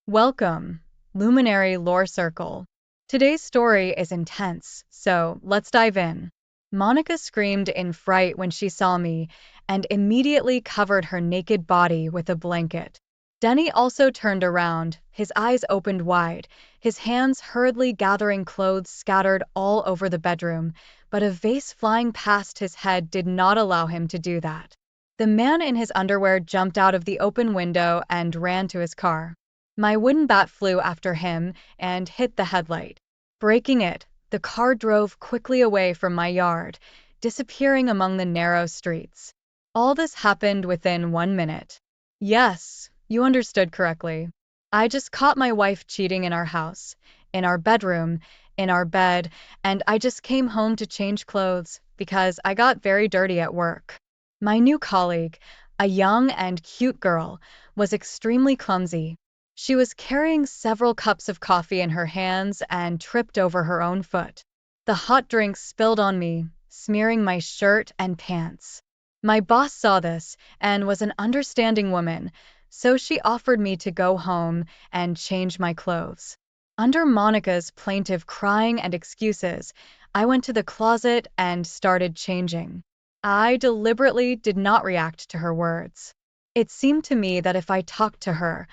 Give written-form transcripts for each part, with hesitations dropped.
Welcome, Luminary Lore Circle. Today's story is intense, so let's dive in. Monica screamed in fright when she saw me and immediately covered her naked body with a blanket. Denny also turned around, his eyes opened wide, his hands hurriedly gathering clothes scattered all over the bedroom, but a vase flying past his head did not allow him to do that. The man in his underwear jumped out of the open window and ran to his car. My wooden bat flew after him and hit the headlight. Breaking it, the car drove quickly away from my yard, disappearing among the narrow streets. All this happened within 1 minute. Yes, you understood correctly. I just caught my wife cheating in our house, in our bedroom, in our bed, and I just came home to change clothes because I got very dirty at work. My new colleague, a young and cute girl, was extremely clumsy. She was carrying several cups of coffee in her hands and tripped over her own foot. The hot drink spilled on me, smearing my shirt and pants. My boss saw this and was an understanding woman, so she offered me to go home and change my clothes. Under Monica's plaintive crying and excuses, I went to the closet and started changing. I deliberately did not react to her words. It seemed to me that if I talked to her,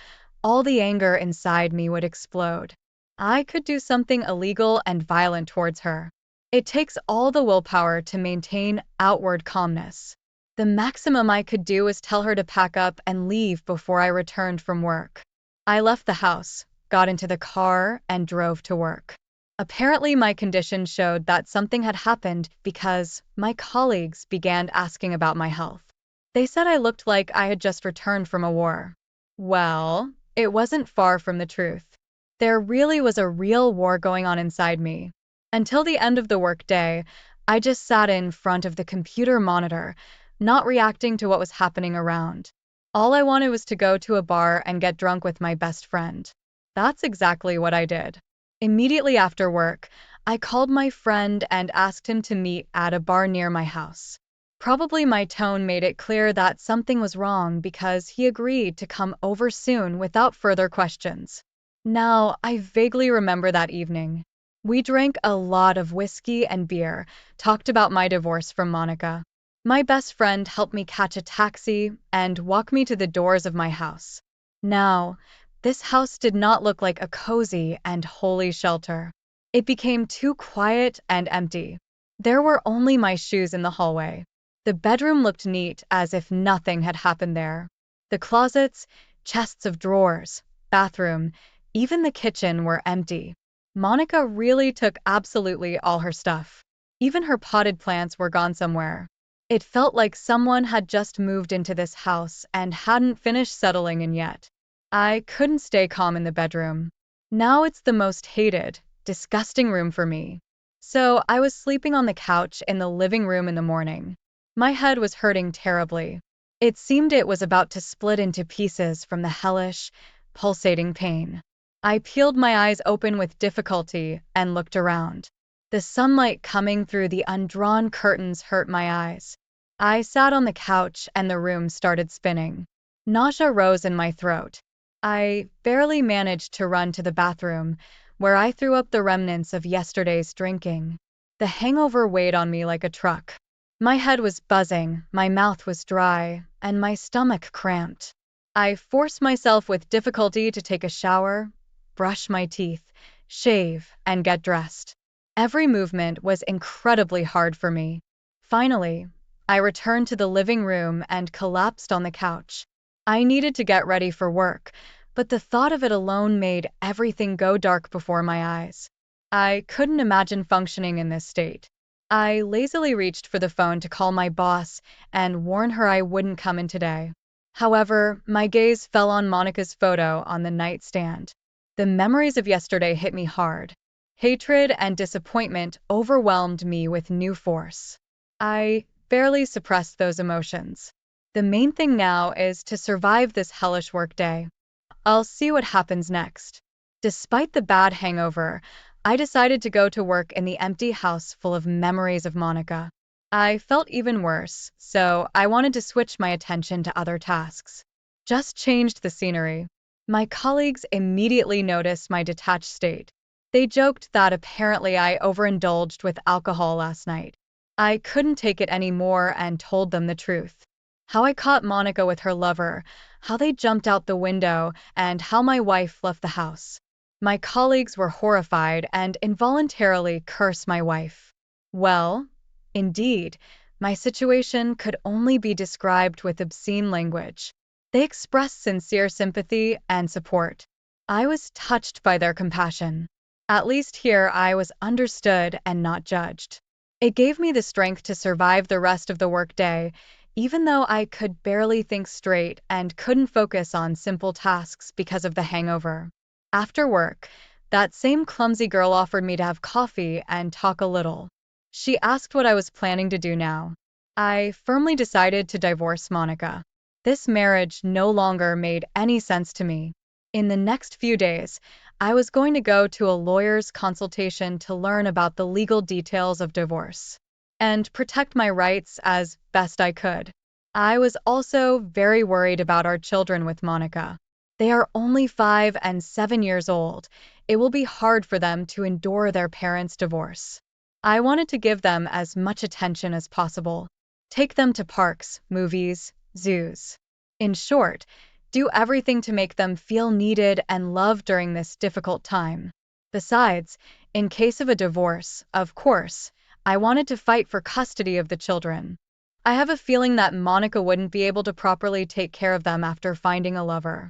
all the anger inside me would explode. I could do something illegal and violent towards her. It takes all the willpower to maintain outward calmness. The maximum I could do was tell her to pack up and leave before I returned from work. I left the house, got into the car, and drove to work. Apparently, my condition showed that something had happened because my colleagues began asking about my health. They said I looked like I had just returned from a war. Well, it wasn't far from the truth. There really was a real war going on inside me. Until the end of the workday, I just sat in front of the computer monitor, not reacting to what was happening around. All I wanted was to go to a bar and get drunk with my best friend. That's exactly what I did. Immediately after work, I called my friend and asked him to meet at a bar near my house. Probably my tone made it clear that something was wrong because he agreed to come over soon without further questions. Now, I vaguely remember that evening. We drank a lot of whiskey and beer, talked about my divorce from Monica. My best friend helped me catch a taxi and walk me to the doors of my house. Now, this house did not look like a cozy and holy shelter. It became too quiet and empty. There were only my shoes in the hallway. The bedroom looked neat as if nothing had happened there. The closets, chests of drawers, bathroom, even the kitchen were empty. Monica really took absolutely all her stuff. Even her potted plants were gone somewhere. It felt like someone had just moved into this house and hadn't finished settling in yet. I couldn't stay calm in the bedroom. Now it's the most hated, disgusting room for me. So I was sleeping on the couch in the living room in the morning. My head was hurting terribly. It seemed it was about to split into pieces from the hellish, pulsating pain. I peeled my eyes open with difficulty and looked around. The sunlight coming through the undrawn curtains hurt my eyes. I sat on the couch and the room started spinning. Nausea rose in my throat. I barely managed to run to the bathroom, where I threw up the remnants of yesterday's drinking. The hangover weighed on me like a truck. My head was buzzing, my mouth was dry, and my stomach cramped. I forced myself with difficulty to take a shower, brush my teeth, shave, and get dressed. Every movement was incredibly hard for me. Finally, I returned to the living room and collapsed on the couch. I needed to get ready for work, but the thought of it alone made everything go dark before my eyes. I couldn't imagine functioning in this state. I lazily reached for the phone to call my boss and warn her I wouldn't come in today. However, my gaze fell on Monica's photo on the nightstand. The memories of yesterday hit me hard. Hatred and disappointment overwhelmed me with new force. I barely suppressed those emotions. The main thing now is to survive this hellish workday. I'll see what happens next. Despite the bad hangover, I decided to go to work in the empty house full of memories of Monica. I felt even worse, so I wanted to switch my attention to other tasks. Just changed the scenery. My colleagues immediately noticed my detached state. They joked that apparently I overindulged with alcohol last night. I couldn't take it anymore and told them the truth. How I caught Monica with her lover, how they jumped out the window, and how my wife left the house. My colleagues were horrified and involuntarily cursed my wife. Well, indeed, my situation could only be described with obscene language. They expressed sincere sympathy and support. I was touched by their compassion. At least here I was understood and not judged. It gave me the strength to survive the rest of the workday, even though I could barely think straight and couldn't focus on simple tasks because of the hangover. After work, that same clumsy girl offered me to have coffee and talk a little. She asked what I was planning to do now. I firmly decided to divorce Monica. This marriage no longer made any sense to me. In the next few days, I was going to go to a lawyer's consultation to learn about the legal details of divorce and protect my rights as best I could. I was also very worried about our children with Monica. They are only 5 and 7 years old. It will be hard for them to endure their parents' divorce. I wanted to give them as much attention as possible. Take them to parks, movies, zoos. In short, do everything to make them feel needed and loved during this difficult time. Besides, in case of a divorce, of course, I wanted to fight for custody of the children. I have a feeling that Monica wouldn't be able to properly take care of them after finding a lover.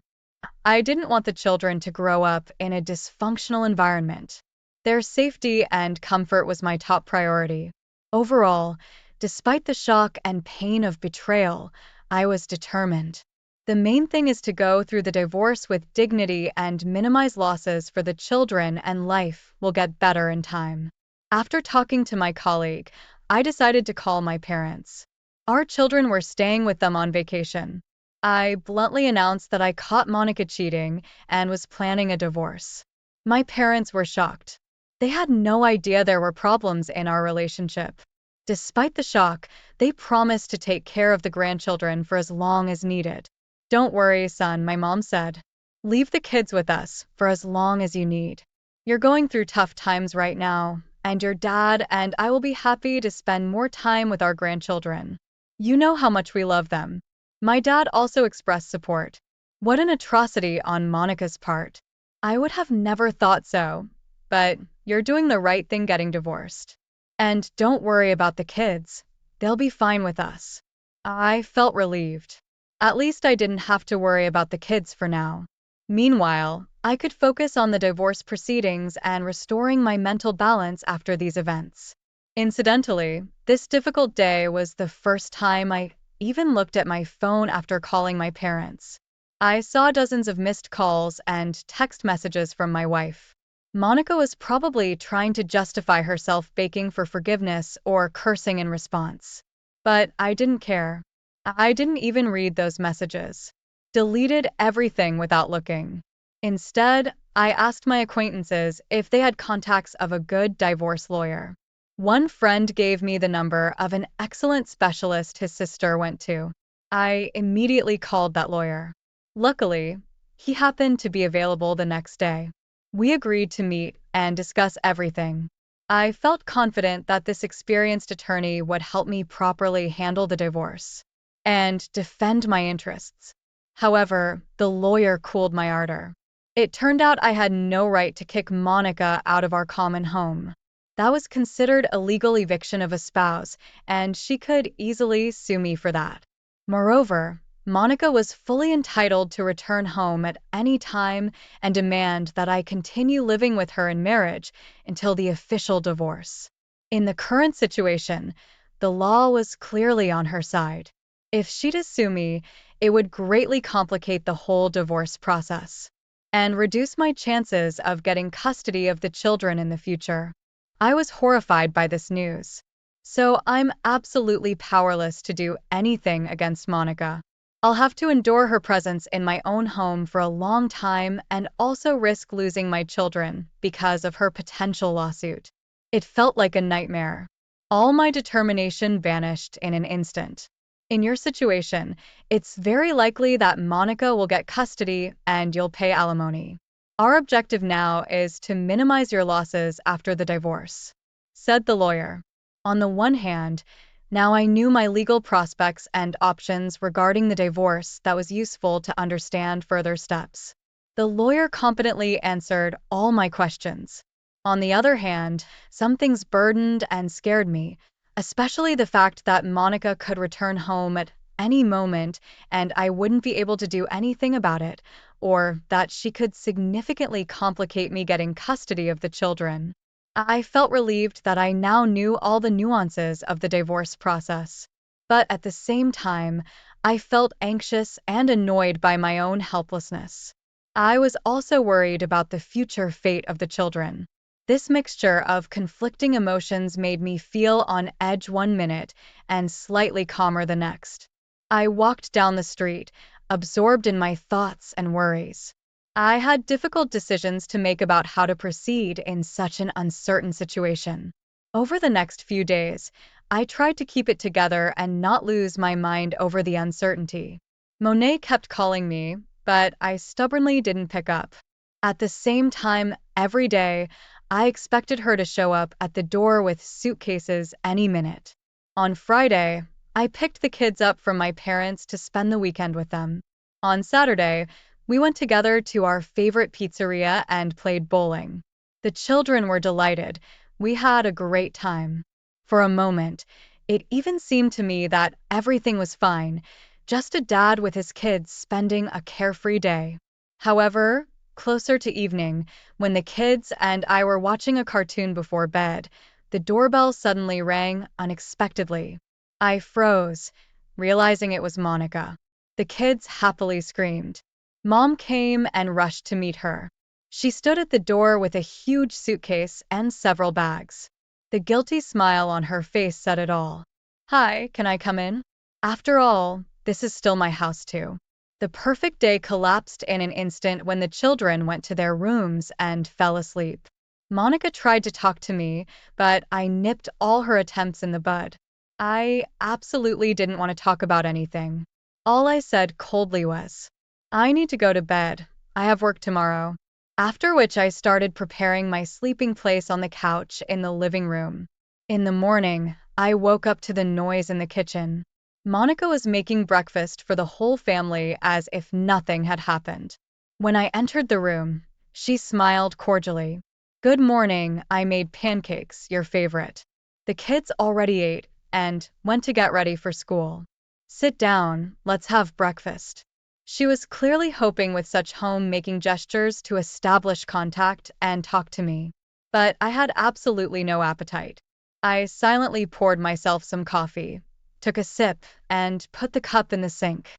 I didn't want the children to grow up in a dysfunctional environment. Their safety and comfort was my top priority. Overall, despite the shock and pain of betrayal, I was determined. The main thing is to go through the divorce with dignity and minimize losses for the children, and life will get better in time. After talking to my colleague, I decided to call my parents. Our children were staying with them on vacation. I bluntly announced that I caught Monica cheating and was planning a divorce. My parents were shocked. They had no idea there were problems in our relationship. Despite the shock, they promised to take care of the grandchildren for as long as needed. Don't worry, son, my mom said. Leave the kids with us for as long as you need. You're going through tough times right now, and your dad and I will be happy to spend more time with our grandchildren. You know how much we love them. My dad also expressed support. What an atrocity on Monica's part. I would have never thought so, but you're doing the right thing getting divorced. And don't worry about the kids. They'll be fine with us. I felt relieved. At least I didn't have to worry about the kids for now. Meanwhile, I could focus on the divorce proceedings and restoring my mental balance after these events. Incidentally, this difficult day was the first time I even looked at my phone after calling my parents. I saw dozens of missed calls and text messages from my wife. Monica was probably trying to justify herself begging for forgiveness or cursing in response. But I didn't care. I didn't even read those messages. Deleted everything without looking. Instead, I asked my acquaintances if they had contacts of a good divorce lawyer. One friend gave me the number of an excellent specialist his sister went to. I immediately called that lawyer. Luckily, he happened to be available the next day. We agreed to meet and discuss everything. I felt confident that this experienced attorney would help me properly handle the divorce and defend my interests. However, the lawyer cooled my ardor. It turned out I had no right to kick Monica out of our common home. That was considered a legal eviction of a spouse, and she could easily sue me for that. Moreover, Monica was fully entitled to return home at any time and demand that I continue living with her in marriage until the official divorce. In the current situation, the law was clearly on her side. If she'd sue me, it would greatly complicate the whole divorce process and reduce my chances of getting custody of the children in the future. I was horrified by this news. So I'm absolutely powerless to do anything against Monica. I'll have to endure her presence in my own home for a long time and also risk losing my children because of her potential lawsuit. It felt like a nightmare. All my determination vanished in an instant. In your situation, it's very likely that Monica will get custody and you'll pay alimony. Our objective now is to minimize your losses after the divorce, said the lawyer. On the one hand, now I knew my legal prospects and options regarding the divorce that was useful to understand further steps. The lawyer competently answered all my questions. On the other hand, some things burdened and scared me, especially the fact that Monica could return home at any moment and I wouldn't be able to do anything about it, or that she could significantly complicate me getting custody of the children. I felt relieved that I now knew all the nuances of the divorce process. But at the same time, I felt anxious and annoyed by my own helplessness. I was also worried about the future fate of the children. This mixture of conflicting emotions made me feel on edge one minute and slightly calmer the next. I walked down the street, absorbed in my thoughts and worries. I had difficult decisions to make about how to proceed in such an uncertain situation. Over the next few days, I tried to keep it together and not lose my mind over the uncertainty. Monet kept calling me, but I stubbornly didn't pick up. At the same time, every day, I expected her to show up at the door with suitcases any minute. On Friday, I picked the kids up from my parents to spend the weekend with them. On Saturday, we went together to our favorite pizzeria and played bowling. The children were delighted. We had a great time. For a moment, it even seemed to me that everything was fine, just a dad with his kids spending a carefree day. However, closer to evening, when the kids and I were watching a cartoon before bed, the doorbell suddenly rang unexpectedly. I froze, realizing it was Monica. The kids happily screamed. Mom came and rushed to meet her. She stood at the door with a huge suitcase and several bags. The guilty smile on her face said it all. "Hi, can I come in? After all, this is still my house too." The perfect day collapsed in an instant when the children went to their rooms and fell asleep. Monica tried to talk to me, but I nipped all her attempts in the bud. I absolutely didn't want to talk about anything. All I said coldly was, "I need to go to bed. I have work tomorrow." After which I started preparing my sleeping place on the couch in the living room. In the morning, I woke up to the noise in the kitchen. Monica was making breakfast for the whole family as if nothing had happened. When I entered the room, she smiled cordially. "Good morning, I made pancakes, your favorite. The kids already ate and went to get ready for school. Sit down, let's have breakfast." She was clearly hoping with such home-making gestures to establish contact and talk to me. But I had absolutely no appetite. I silently poured myself some coffee, took a sip, and put the cup in the sink.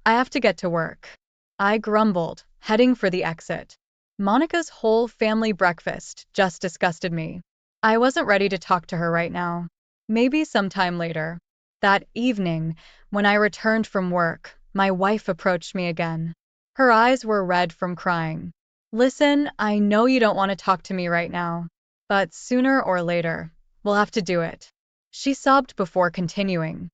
"I have to get to work," I grumbled, heading for the exit. Monica's whole family breakfast just disgusted me. I wasn't ready to talk to her right now. Maybe sometime later. That evening, when I returned from work, my wife approached me again. Her eyes were red from crying. "Listen, I know you don't want to talk to me right now, but sooner or later, we'll have to do it." She sobbed before continuing.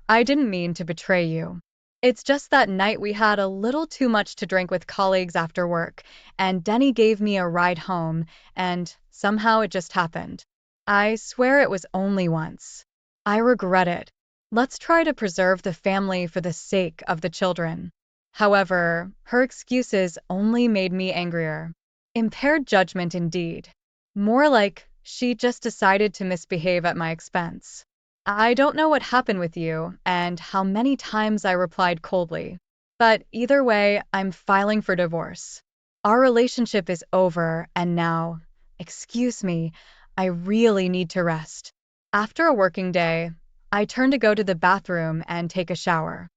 "I didn't mean to betray you. It's just that night we had a little too much to drink with colleagues after work, and Denny gave me a ride home, and somehow it just happened. I swear it was only once. I regret it. Let's try to preserve the family for the sake of the children." However, her excuses only made me angrier. Impaired judgment indeed. More like she just decided to misbehave at my expense. "I don't know what happened with you and how many times I replied coldly. But either way, I'm filing for divorce. Our relationship is over, and now, excuse me, I really need to rest." After a working day, I turned to go to the bathroom and take a shower.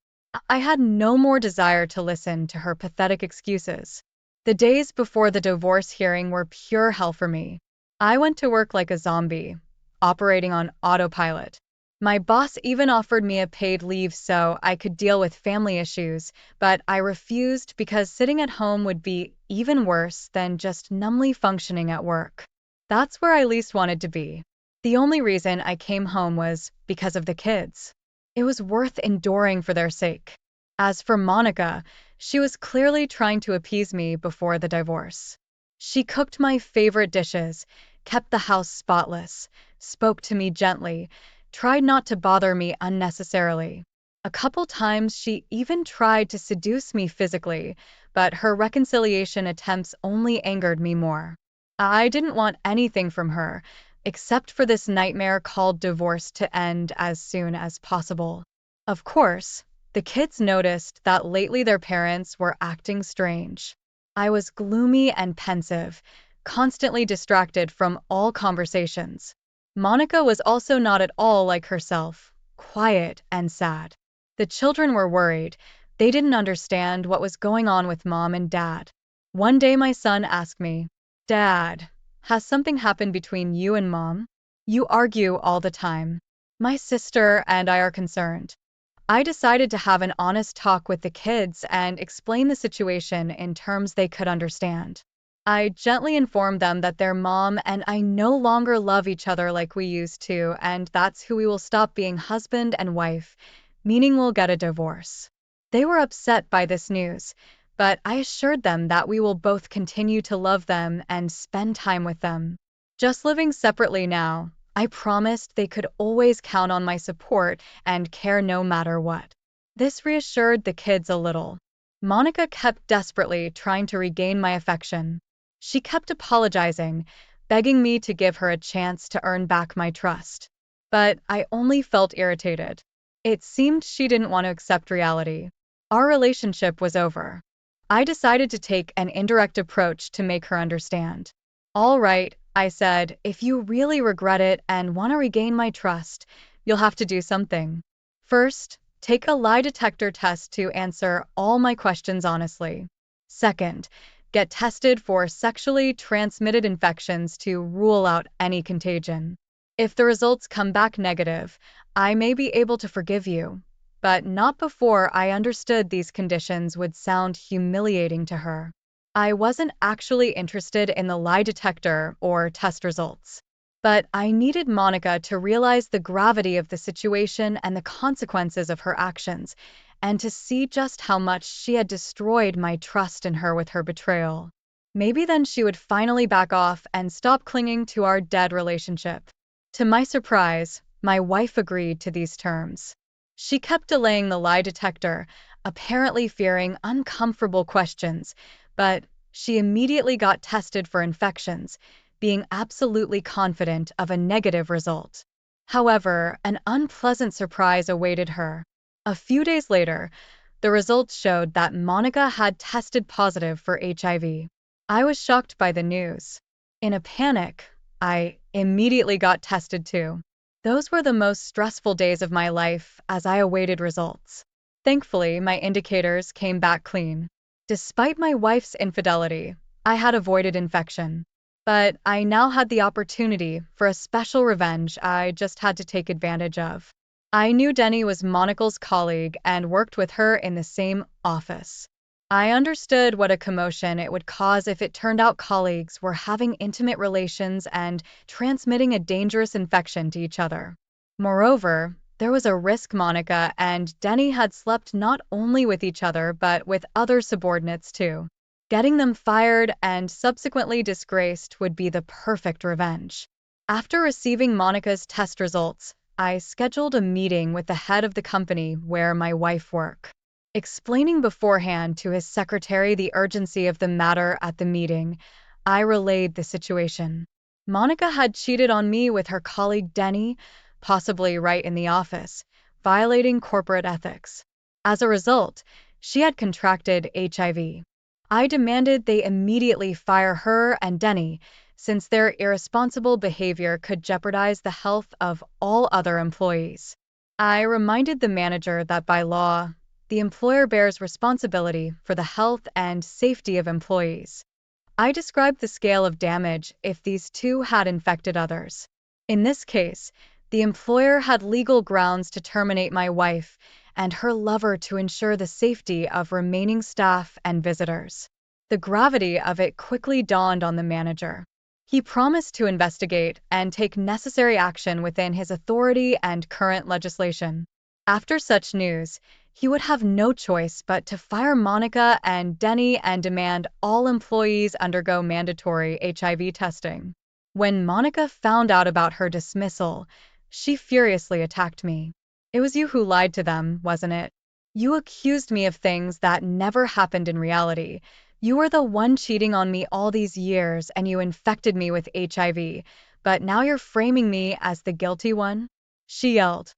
I had no more desire to listen to her pathetic excuses. The days before the divorce hearing were pure hell for me. I went to work like a zombie, operating on autopilot. My boss even offered me a paid leave so I could deal with family issues, but I refused because sitting at home would be even worse than just numbly functioning at work. That's where I least wanted to be. The only reason I came home was because of the kids. It was worth enduring for their sake. As for Monica, she was clearly trying to appease me before the divorce. She cooked my favorite dishes, kept the house spotless, spoke to me gently, tried not to bother me unnecessarily. A couple times she even tried to seduce me physically, but her reconciliation attempts only angered me more. I didn't want anything from her, except for this nightmare called divorce to end as soon as possible. Of course, the kids noticed that lately their parents were acting strange. I was gloomy and pensive, constantly distracted from all conversations. Monica was also not at all like herself, quiet and sad. The children were worried. They didn't understand what was going on with mom and dad. One day my son asked me, "Dad, has something happened between you and mom? You argue all the time. My sister and I are concerned." I decided to have an honest talk with the kids and explain the situation in terms they could understand. I gently informed them that their mom and I no longer love each other like we used to, and that's who we will stop being husband and wife, meaning we'll get a divorce. They were upset by this news, but I assured them that we will both continue to love them and spend time with them. Just living separately now, I promised they could always count on my support and care no matter what. This reassured the kids a little. Monica kept desperately trying to regain my affection. She kept apologizing, begging me to give her a chance to earn back my trust. But I only felt irritated. It seemed she didn't want to accept reality. Our relationship was over. I decided to take an indirect approach to make her understand. "All right," I said, "if you really regret it and want to regain my trust, you'll have to do something. First, take a lie detector test to answer all my questions honestly. Second, get tested for sexually transmitted infections to rule out any contagion. If the results come back negative, I may be able to forgive you, but not before I understood these conditions would sound humiliating to her." I wasn't actually interested in the lie detector or test results, but I needed Monica to realize the gravity of the situation and the consequences of her actions, and to see just how much she had destroyed my trust in her with her betrayal. Maybe then she would finally back off and stop clinging to our dead relationship. To my surprise, my wife agreed to these terms. She kept delaying the lie detector, apparently fearing uncomfortable questions, but she immediately got tested for infections, being absolutely confident of a negative result. However, an unpleasant surprise awaited her. A few days later, the results showed that Monica had tested positive for HIV. I was shocked by the news. In a panic, I immediately got tested too. Those were the most stressful days of my life as I awaited results. Thankfully, my indicators came back clean. Despite my wife's infidelity, I had avoided infection. But I now had the opportunity for a special revenge I just had to take advantage of. I knew Denny was Monica's colleague and worked with her in the same office. I understood what a commotion it would cause if it turned out colleagues were having intimate relations and transmitting a dangerous infection to each other. Moreover, there was a risk Monica and Denny had slept not only with each other but with other subordinates too. Getting them fired and subsequently disgraced would be the perfect revenge. After receiving Monica's test results, I scheduled a meeting with the head of the company where my wife worked. Explaining beforehand to his secretary the urgency of the matter at the meeting, I relayed the situation. Monica had cheated on me with her colleague Denny, possibly right in the office, violating corporate ethics. As a result, she had contracted HIV. I demanded they immediately fire her and Denny, since their irresponsible behavior could jeopardize the health of all other employees. I reminded the manager that by law, the employer bears responsibility for the health and safety of employees. I described the scale of damage if these two had infected others. In this case, the employer had legal grounds to terminate my wife and her lover to ensure the safety of remaining staff and visitors. The gravity of it quickly dawned on the manager. He promised to investigate and take necessary action within his authority and current legislation. After such news, he would have no choice but to fire Monica and Denny and demand all employees undergo mandatory HIV testing. When Monica found out about her dismissal, she furiously attacked me. It was you who lied to them, wasn't it? You accused me of things that never happened in reality. You were the one cheating on me all these years and you infected me with HIV, but now you're framing me as the guilty one? She yelled.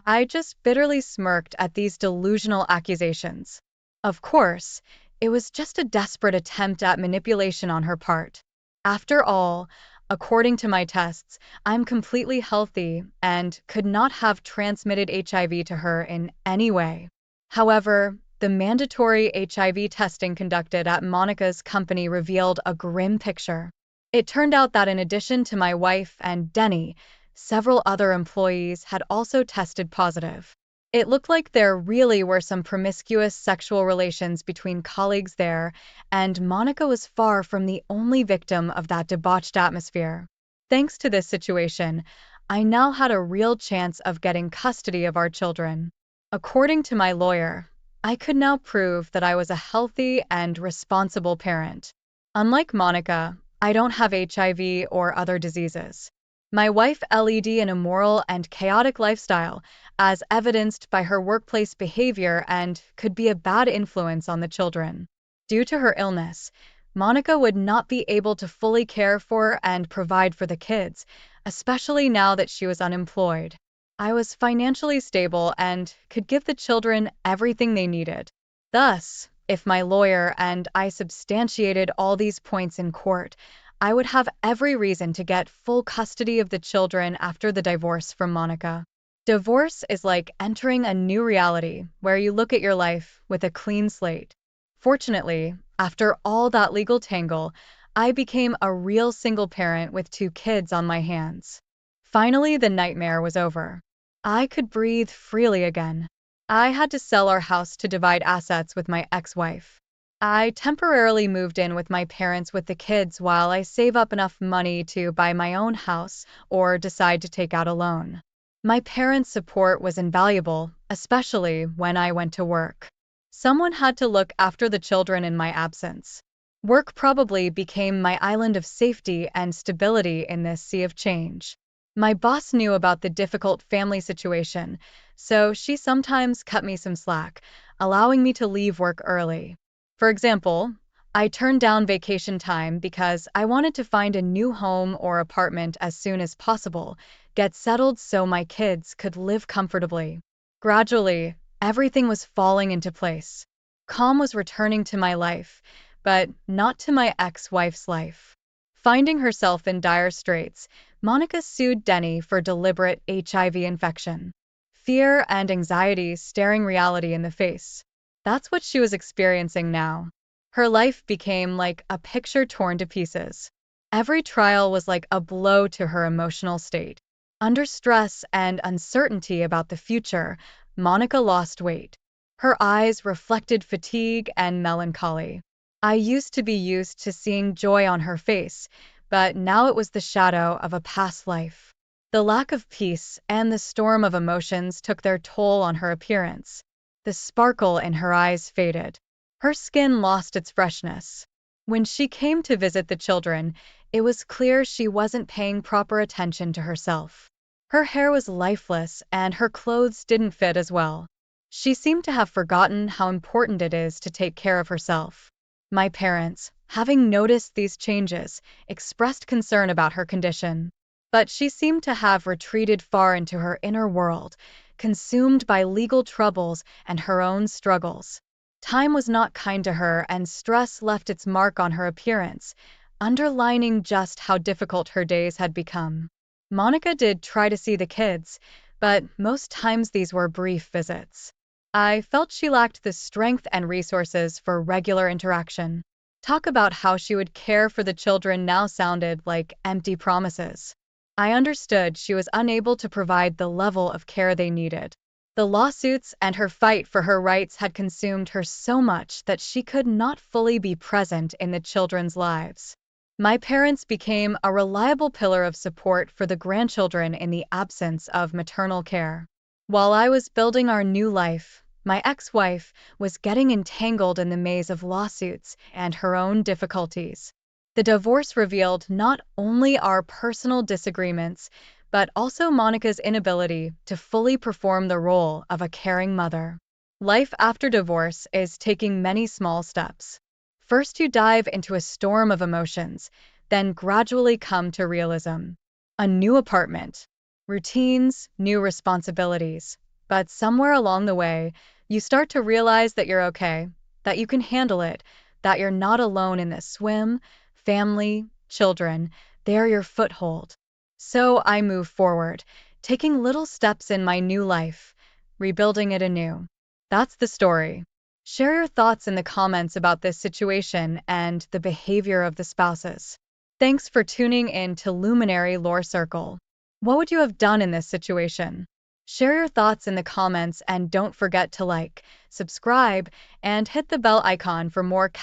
I just bitterly smirked at these delusional accusations. Of course, it was just a desperate attempt at manipulation on her part. After all, according to my tests, I'm completely healthy and could not have transmitted HIV to her in any way. However, the mandatory HIV testing conducted at Monica's company revealed a grim picture. It turned out that in addition to my wife and Denny, several other employees had also tested positive. It looked like there really were some promiscuous sexual relations between colleagues there, and Monica was far from the only victim of that debauched atmosphere. Thanks to this situation, I now had a real chance of getting custody of our children. According to my lawyer, I could now prove that I was a healthy and responsible parent. Unlike Monica, I don't have HIV or other diseases. My wife led an immoral and chaotic lifestyle, as evidenced by her workplace behavior, and could be a bad influence on the children. Due to her illness, Monica would not be able to fully care for and provide for the kids, especially now that she was unemployed. I was financially stable and could give the children everything they needed. Thus, if my lawyer and I substantiated all these points in court, I would have every reason to get full custody of the children after the divorce from Monica. Divorce is like entering a new reality where you look at your life with a clean slate. Fortunately, after all that legal tangle, I became a real single parent with 2 kids on my hands. Finally, the nightmare was over. I could breathe freely again. I had to sell our house to divide assets with my ex-wife. I temporarily moved in with my parents with the kids while I save up enough money to buy my own house or decide to take out a loan. My parents' support was invaluable, especially when I went to work. Someone had to look after the children in my absence. Work probably became my island of safety and stability in this sea of change. My boss knew about the difficult family situation, so she sometimes cut me some slack, allowing me to leave work early. For example, I turned down vacation time because I wanted to find a new home or apartment as soon as possible, get settled so my kids could live comfortably. Gradually, everything was falling into place. Calm was returning to my life, but not to my ex-wife's life. Finding herself in dire straits, Monica sued Denny for deliberate HIV infection. Fear and anxiety staring reality in the face. That's what she was experiencing now. Her life became like a picture torn to pieces. Every trial was like a blow to her emotional state. Under stress and uncertainty about the future, Monica lost weight. Her eyes reflected fatigue and melancholy. I used to be used to seeing joy on her face, but now it was the shadow of a past life. The lack of peace and the storm of emotions took their toll on her appearance. The sparkle in her eyes faded. Her skin lost its freshness. When she came to visit the children, it was clear she wasn't paying proper attention to herself. Her hair was lifeless and her clothes didn't fit as well. She seemed to have forgotten how important it is to take care of herself. My parents, having noticed these changes, expressed concern about her condition. But she seemed to have retreated far into her inner world, consumed by legal troubles and her own struggles. Time was not kind to her, and stress left its mark on her appearance, underlining just how difficult her days had become. Monica did try to see the kids, but most times these were brief visits. I felt she lacked the strength and resources for regular interaction. Talk about how she would care for the children now sounded like empty promises. I understood she was unable to provide the level of care they needed. The lawsuits and her fight for her rights had consumed her so much that she could not fully be present in the children's lives. My parents became a reliable pillar of support for the grandchildren in the absence of maternal care. While I was building our new life, my ex-wife was getting entangled in the maze of lawsuits and her own difficulties. The divorce revealed not only our personal disagreements, but also Monica's inability to fully perform the role of a caring mother. Life after divorce is taking many small steps. First, you dive into a storm of emotions, then gradually come to realism. A new apartment, routines, new responsibilities. But somewhere along the way, you start to realize that you're okay, that you can handle it, that you're not alone in this swim. Family, children, they're your foothold. So I move forward, taking little steps in my new life, rebuilding it anew. That's the story. Share your thoughts in the comments about this situation and the behavior of the spouses. Thanks for tuning in to Luminary Lore Circle. What would you have done in this situation? Share your thoughts in the comments and don't forget to like, subscribe, and hit the bell icon for more